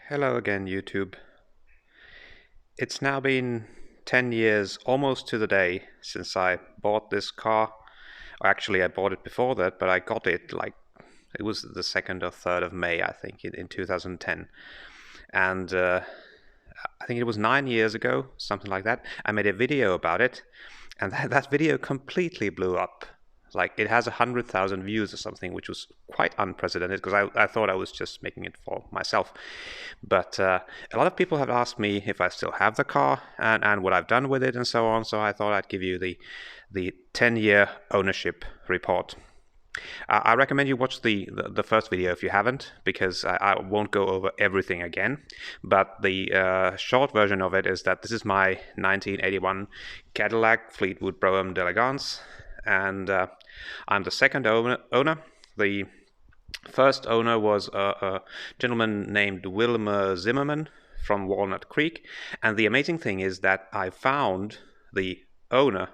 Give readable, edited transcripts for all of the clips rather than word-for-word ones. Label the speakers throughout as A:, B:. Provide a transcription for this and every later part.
A: Hello again, YouTube. It's now been 10 years, almost to the day, since I bought this car. Or actually, I bought it before that, but I got it it was the 2nd or 3rd of May, I think, in 2010. And I think it was 9 years ago, something like that. I made a video about it, and that video completely blew up. Like, it has 100,000 views or something, which was quite unprecedented because I thought I was just making it for myself. But a lot of people have asked me if I still have the car and what I've done with it and so on. So I thought I'd give you the 10-year ownership report. I recommend you watch the first video if you haven't, because I won't go over everything again. But the short version of it is that this is my 1981 Cadillac Fleetwood Brougham d'Elegance, and I'm the second owner. The first owner was a gentleman named Wilmer Zimmerman from Walnut Creek, and the amazing thing is that I found the owner,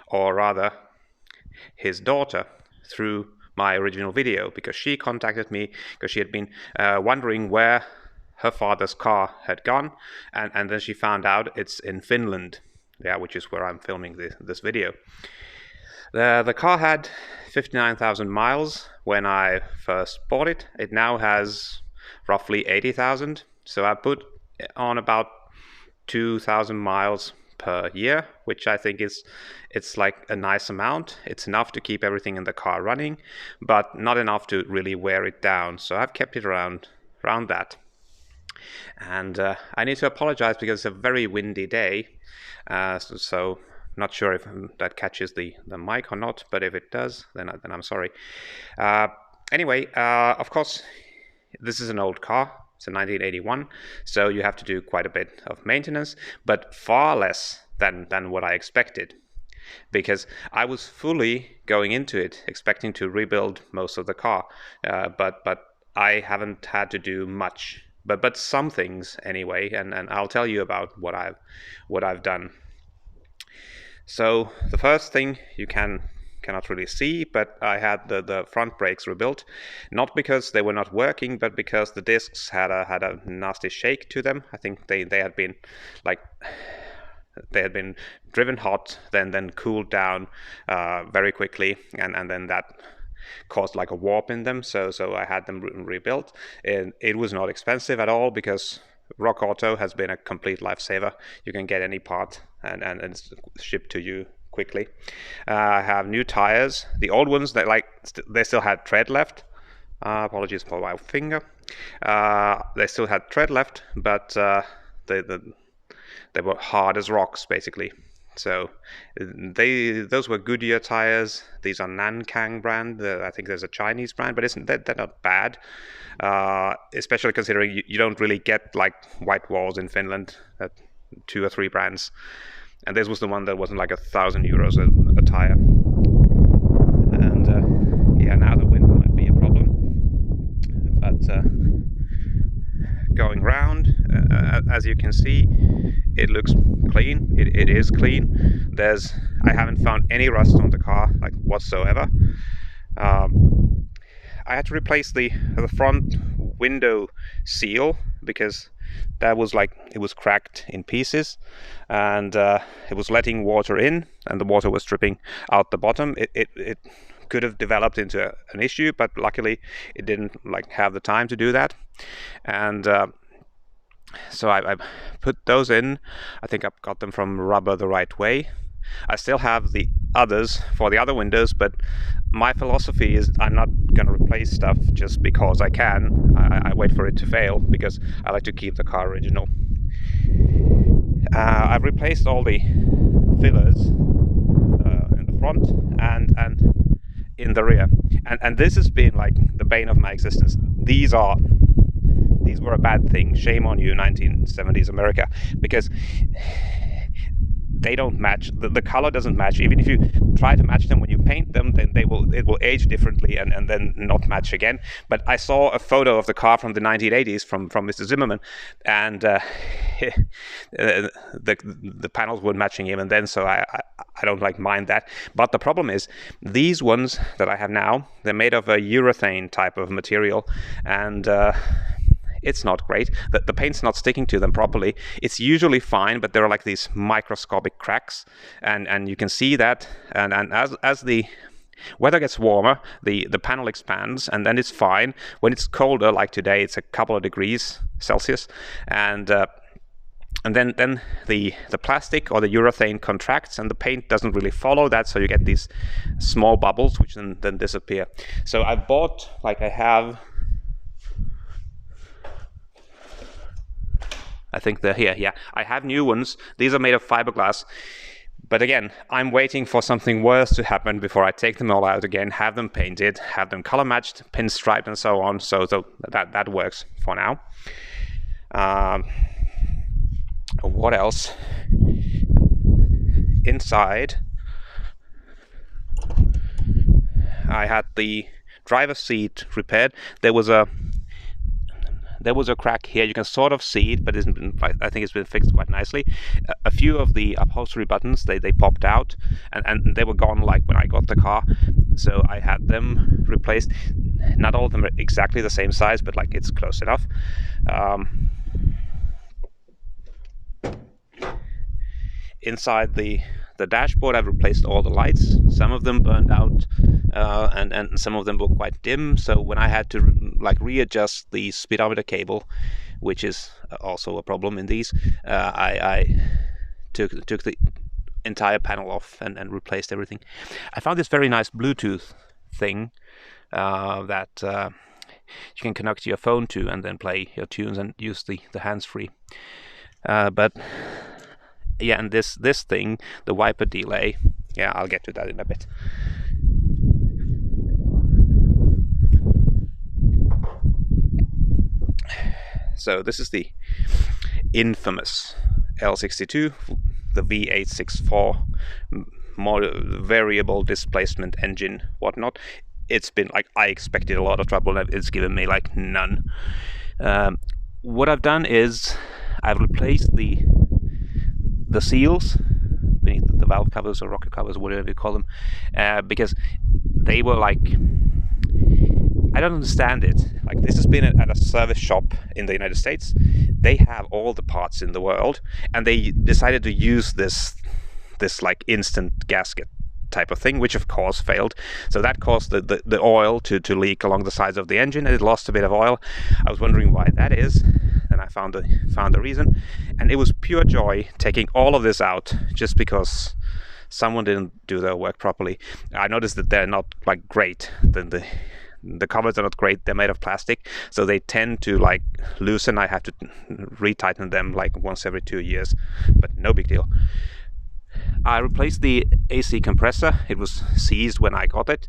A: or rather his daughter, through my original video, because she contacted me because she had been wondering where her father's car had gone, and then she found out it's in Finland, which is where I'm filming this video. The car had 59,000 miles when I first bought it. It now has roughly 80,000. So I put on about 2,000 miles per year, which I think it's like a nice amount. It's enough to keep everything in the car running, but not enough to really wear it down. So I've kept it around that. And I need to apologize because it's a very windy day. So not sure if that catches the mic or not, but if it does, then I'm sorry. Anyway, of course, this is an old car. It's a 1981, so you have to do quite a bit of maintenance, but far less than what I expected, because I was fully going into it expecting to rebuild most of the car, but I haven't had to do much, but some things anyway, and I'll tell you about what I've done. So the first thing you cannot really see, but I had the front brakes rebuilt, not because they were not working, but because the discs had a nasty shake to them. I think they had been driven hot, then cooled down very quickly, and then that caused like a warp in them. So I had them rebuilt, and it was not expensive at all because Rock Auto has been a complete lifesaver. You can get any part and it's shipped to you quickly. I have new tires. The old ones, they still had tread left. Apologies for my finger. They still had tread left, but they were hard as rocks, basically. So those were Goodyear tires. These are Nankang brand. I think there's a Chinese brand, but they're not bad. Especially considering you don't really get like white walls in Finland. 2 or 3 brands, and this was the one that wasn't like €1,000 a tire. And now the wind might be a problem, but going round, as you can see, it looks clean. It is clean. I haven't found any rust on the car, like whatsoever. I had to replace the front window seal because that was it was cracked in pieces, and it was letting water in, and the water was dripping out the bottom. It could have developed into an issue, but luckily it didn't have the time to do that. And so I put those in. I think I've got them from Rubber the Right Way. I still have the others for the other windows, but my philosophy is I'm not going to replace stuff just because I can. I wait for it to fail because I like to keep the car original. I've replaced all the fillers in the front and in the rear, and this has been like the bane of my existence. These were a bad thing. Shame on you, 1970s America, because they don't match. The color doesn't match. Even if you try to match them when you paint them, then it will age differently and then not match again. But I saw a photo of the car from the 1980s from Mr. Zimmerman, and the panels weren't matching even then, so I don't mind that. But the problem is, these ones that I have now, they're made of a urethane type of material, and it's not great. The paint's not sticking to them properly. It's usually fine, but there are like these microscopic cracks, and you can see that. And as the weather gets warmer, the panel expands, and then it's fine. When it's colder, like today, it's a couple of degrees Celsius, and then the plastic or the urethane contracts, and the paint doesn't really follow that, so you get these small bubbles which then disappear. So I bought, like I have, I think they're here. Yeah, I have new ones. These are made of fiberglass. But again, I'm waiting for something worse to happen before I take them all out again, have them painted, have them color matched, pinstriped, and so on. So that works for now. What else? Inside, I had the driver's seat repaired. There was a crack here. You can sort of see it, but I think it's been fixed quite nicely. A few of the upholstery buttons, they popped out, and they were gone like when I got the car. So I had them replaced. Not all of them are exactly the same size, but like it's close enough. Inside the dashboard, I've replaced all the lights. Some of them burned out, and some of them were quite dim. So when I had to readjust the speedometer cable, which is also a problem in these, I took the entire panel off and replaced everything. I found this very nice Bluetooth thing that you can connect your phone to and then play your tunes and use the hands-free. But yeah, and this thing, the wiper delay, yeah, I'll get to that in a bit. So this is the infamous L62, the V864 variable displacement engine, whatnot. It's been like, I expected a lot of trouble, and it's given me like none. What I've done is I've replaced the seals beneath the valve covers or rocker covers, whatever you call them, because they were like, I don't understand it. Like, this has been at a service shop in the United States. They have all the parts in the world, and they decided to use this like instant gasket type of thing, which of course failed. So that caused the oil to leak along the sides of the engine, and it lost a bit of oil. I was wondering why that is. Then I found the reason, and it was pure joy taking all of this out just because someone didn't do their work properly. I noticed that they're not like great. The covers are not great. They're made of plastic, so they tend to like loosen. I have to retighten them like once every 2 years, but no big deal. I replaced the AC compressor. It was seized when I got it.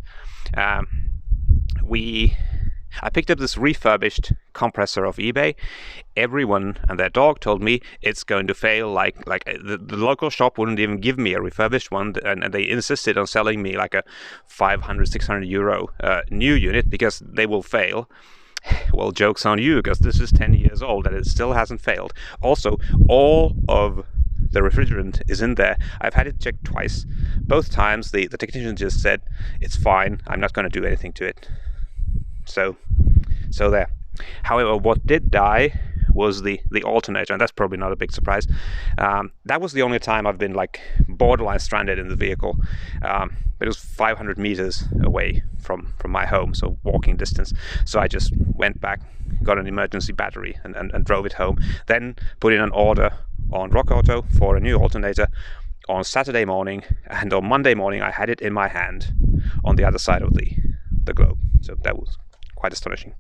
A: I picked up this refurbished compressor off eBay. Everyone and their dog told me it's going to fail. Like the local shop wouldn't even give me a refurbished one, and they insisted on selling me like a 500-600 euro new unit because they will fail. Well, joke's on you, because this is 10 years old and it still hasn't failed. Also, all of the refrigerant is in there. I've had it checked twice. Both times the technician just said, it's fine, I'm not going to do anything to it. So there. However, what did die was the alternator, and that's probably not a big surprise. That was the only time I've been like borderline stranded in the vehicle. But it was 500 meters away from my home, so walking distance. So I just went back, got an emergency battery, and drove it home. Then put in an order on Rock Auto for a new alternator on Saturday morning, and on Monday morning I had it in my hand on the other side of the globe. So that was quite astonishing.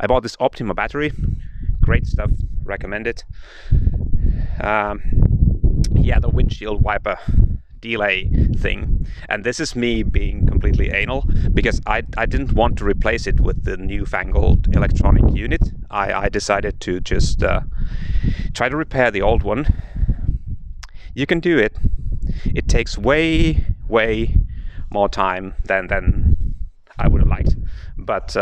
A: I bought this Optima battery. Great stuff, recommend it. Yeah, the windshield wiper delay thing, and this is me being completely anal, because I didn't want to replace it with the newfangled electronic unit. I decided to just try to repair the old one. You can do it. It takes way more time than I would have liked, but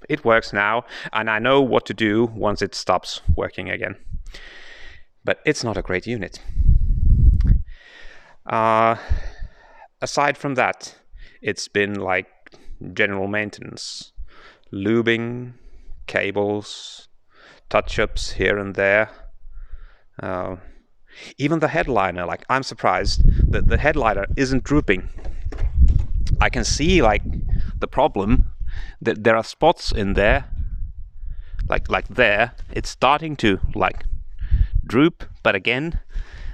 A: it works now, and I know what to do once it stops working again. But it's not a great unit. Aside from that, it's been like general maintenance, lubing, cables, touch-ups here and there. Even the headliner, like, I'm surprised that the headliner isn't drooping. I can see like the problem, that there are spots in there, like there. It's starting to like droop, but again,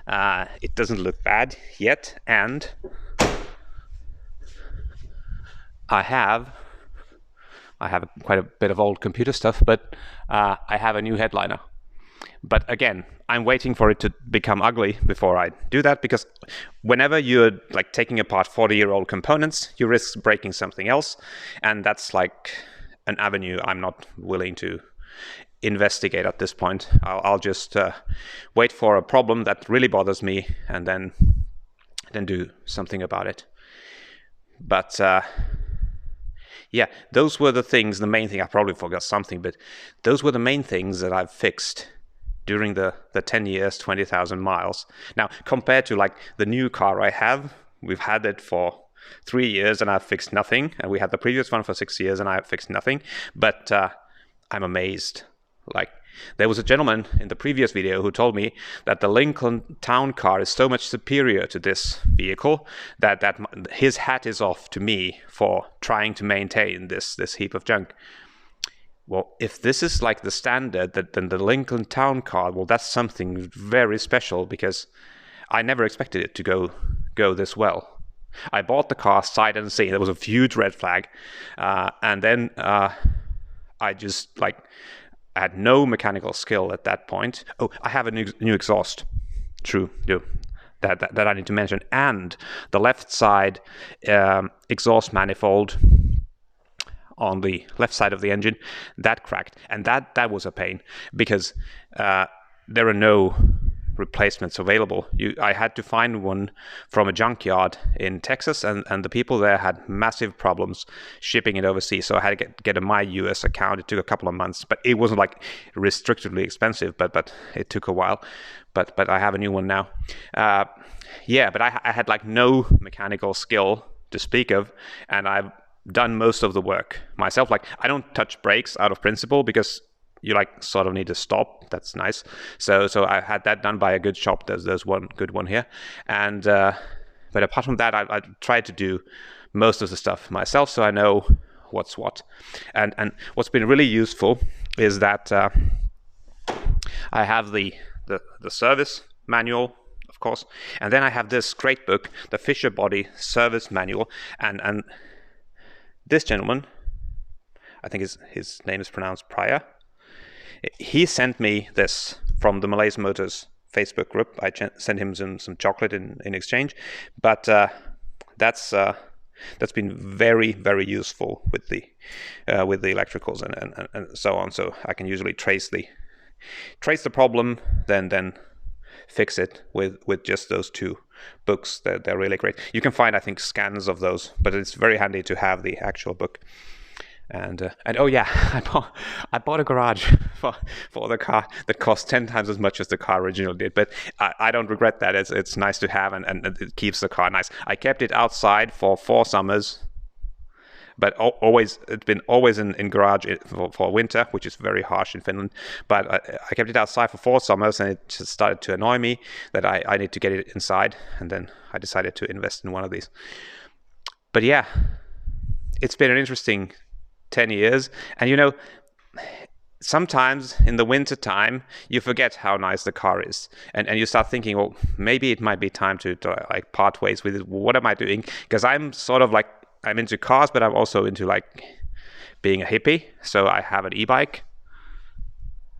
A: it doesn't look bad yet. And I have quite a bit of old computer stuff, but I have a new headliner. But again, I'm waiting for it to become ugly before I do that, because whenever you're like taking apart 40-year-old components, you risk breaking something else, and that's like an avenue I'm not willing to investigate at this point. I'll just wait for a problem that really bothers me, and then do something about it. But yeah, those were the things. The main thing, I probably forgot something, but those were the main things that I've fixed during the 10 years, 20,000 miles. Now, compared to like the new car I have, we've had it for 3 years and I've fixed nothing. And we had the previous one for 6 years and I've fixed nothing. But I'm amazed. Like, there was a gentleman in the previous video who told me that the Lincoln town car is so much superior to this vehicle that his hat is off to me for trying to maintain this heap of junk. Well, if this is like the standard, then the Lincoln town car, well, that's something very special, because I never expected it to go this well. I bought the car sight unseen. There was a huge red flag. And then I just like, I had no mechanical skill at that point. Oh, I have a new exhaust. True, that I need to mention. And the left side exhaust manifold on the left side of the engine, that cracked, and that was a pain, because there are no replacements available. I had to find one from a junkyard in Texas, and the people there had massive problems shipping it overseas, so I had to get a My US account. It took a couple of months, but it wasn't like restrictively expensive, but it took a while. But I have a new one now. Yeah, but I had like no mechanical skill to speak of, and I've done most of the work myself. Like, I don't touch brakes out of principle, because you like sort of need to stop. That's nice. So I had that done by a good shop. There's one good one here, and but apart from that, I tried to do most of the stuff myself, so I know what's what. And what's been really useful is that I have the service manual, of course, and then I have this great book, the Fisher Body Service Manual, and this gentleman, I think his name is pronounced Pryor. He sent me this from the Malaysia Motors Facebook group. I sent him some chocolate in exchange, but that's been very, very useful with the electricals and so on. So I can usually trace the problem, then fix it with just those two books. They're really great. You can find, I think, scans of those, but it's very handy to have the actual book. And oh yeah, I bought a garage for the car that cost 10 times as much as the car originally did, but I don't regret that. It's nice to have, and it keeps the car nice. I kept it outside for 4 summers, but it's been always in garage for winter, which is very harsh in Finland. But I kept it outside for 4 summers, and it just started to annoy me that I need to get it inside, and then I decided to invest in one of these. But yeah, it's been an interesting 10 years, and you know, sometimes in the winter time you forget how nice the car is, and you start thinking, well, maybe it might be time to like part ways with it. What am I doing? Because I'm sort of like, I'm into cars, but I'm also into like being a hippie. So I have an e-bike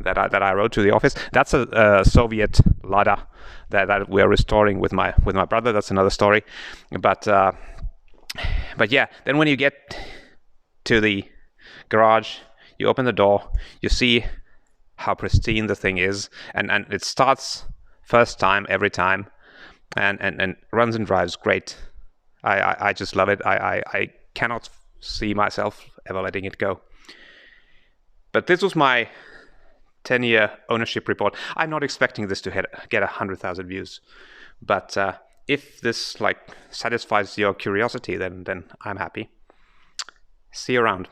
A: that I rode to the office. That's a Soviet Lada that we are restoring with my brother. That's another story. But yeah, then when you get to the garage, you open the door, you see how pristine the thing is, and it starts first time every time, and runs and drives great. I just love it. I cannot see myself ever letting it go. But this was my 10-year ownership report. I'm not expecting this to get 100,000 views, but if this like satisfies your curiosity, then I'm happy. See you around.